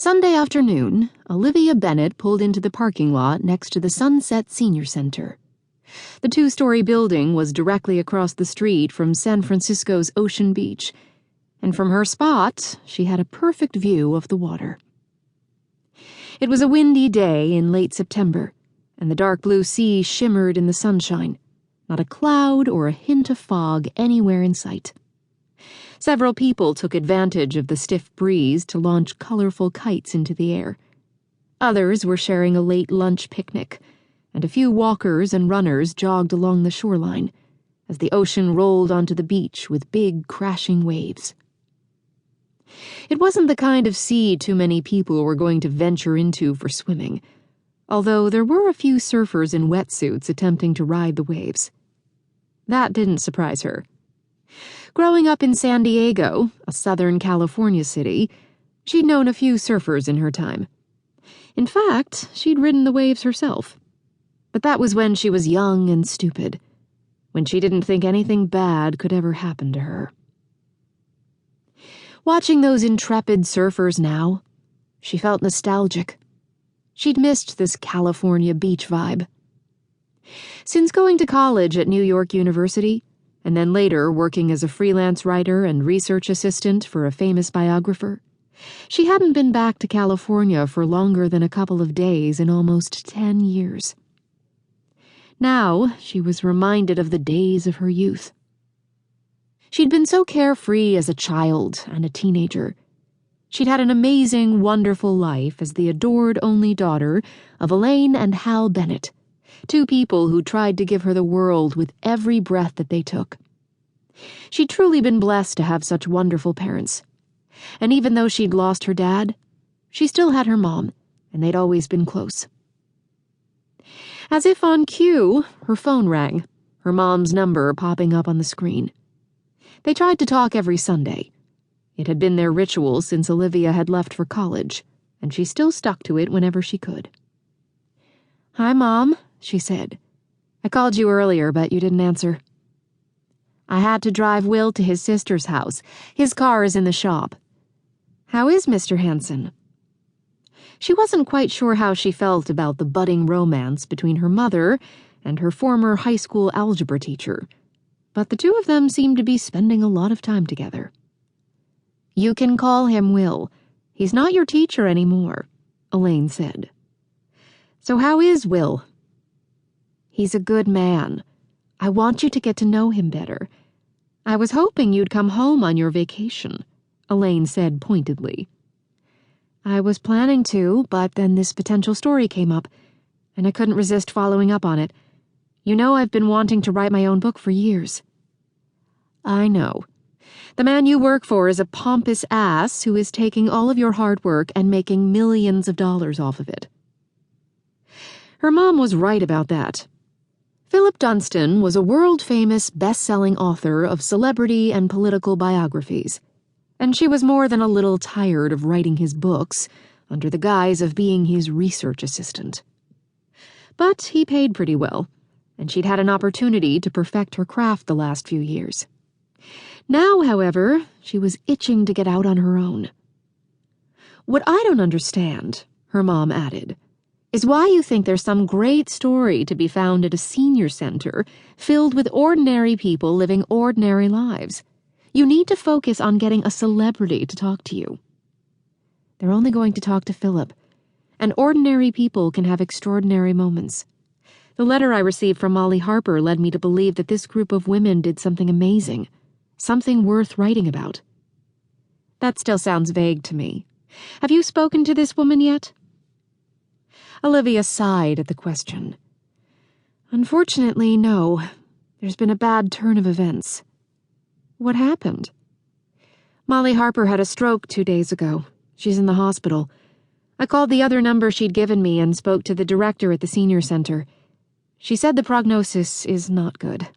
Sunday afternoon, Olivia Bennett pulled into the parking lot next to the Sunset Senior Center. The two-story building was directly across the street from San Francisco's Ocean Beach, and from her spot, she had a perfect view of the water. It was a windy day in late September, and the dark blue sea shimmered in the sunshine, not a cloud or a hint of fog anywhere in sight. Several people took advantage of the stiff breeze to launch colorful kites into the air. Others were sharing a late lunch picnic, and a few walkers and runners jogged along the shoreline as the ocean rolled onto the beach with big, crashing waves. It wasn't the kind of sea too many people were going to venture into for swimming, although there were a few surfers in wetsuits attempting to ride the waves. That didn't surprise her. Growing up in San Diego, a Southern California city, she'd known a few surfers in her time. In fact, she'd ridden the waves herself. But that was when she was young and stupid, when she didn't think anything bad could ever happen to her. Watching those intrepid surfers now, she felt nostalgic. She'd missed this California beach vibe. Since going to college at New York University, and then later working as a freelance writer and research assistant for a famous biographer, she hadn't been back to California for longer than a couple of days in almost 10 years. Now she was reminded of the days of her youth. She'd been so carefree as a child and a teenager. She'd had an amazing, wonderful life as the adored only daughter of Elaine and Hal Bennett, two people who tried to give her the world with every breath that they took. She'd truly been blessed to have such wonderful parents. And even though she'd lost her dad, she still had her mom, and they'd always been close. As if on cue, her phone rang, her mom's number popping up on the screen. They tried to talk every Sunday. It had been their ritual since Olivia had left for college, and she still stuck to it whenever she could. "Hi, Mom," she said. "I called you earlier, but you didn't answer." "I had to drive Will to his sister's house. His car is in the shop." "How is Mr. Hanson?" She wasn't quite sure how she felt about the budding romance between her mother and her former high school algebra teacher, but the two of them seemed to be spending a lot of time together. "You can call him Will. He's not your teacher anymore," Elaine said. "So how is Will?" "He's a good man. I want you to get to know him better. I was hoping you'd come home on your vacation," Elaine said pointedly. "I was planning to, but then this potential story came up, and I couldn't resist following up on it. You know I've been wanting to write my own book for years." "I know. The man you work for is a pompous ass who is taking all of your hard work and making millions of dollars off of it." Her mom was right about that. Philip Dunstan was a world-famous, best-selling author of celebrity and political biographies, and she was more than a little tired of writing his books under the guise of being his research assistant. But he paid pretty well, and she'd had an opportunity to perfect her craft the last few years. Now, however, she was itching to get out on her own. "What I don't understand," her mom added, "is why you think there's some great story to be found at a senior center filled with ordinary people living ordinary lives. You need to focus on getting a celebrity to talk to you." "They're only going to talk to Philip, and ordinary people can have extraordinary moments. The letter I received from Molly Harper led me to believe that this group of women did something amazing, something worth writing about." "That still sounds vague to me. Have you spoken to this woman yet?" Olivia sighed at the question. "Unfortunately, no. There's been a bad turn of events." "What happened?" "Molly Harper had a stroke 2 days ago. She's in the hospital. I called the other number she'd given me and spoke to the director at the senior center. She said the prognosis is not good."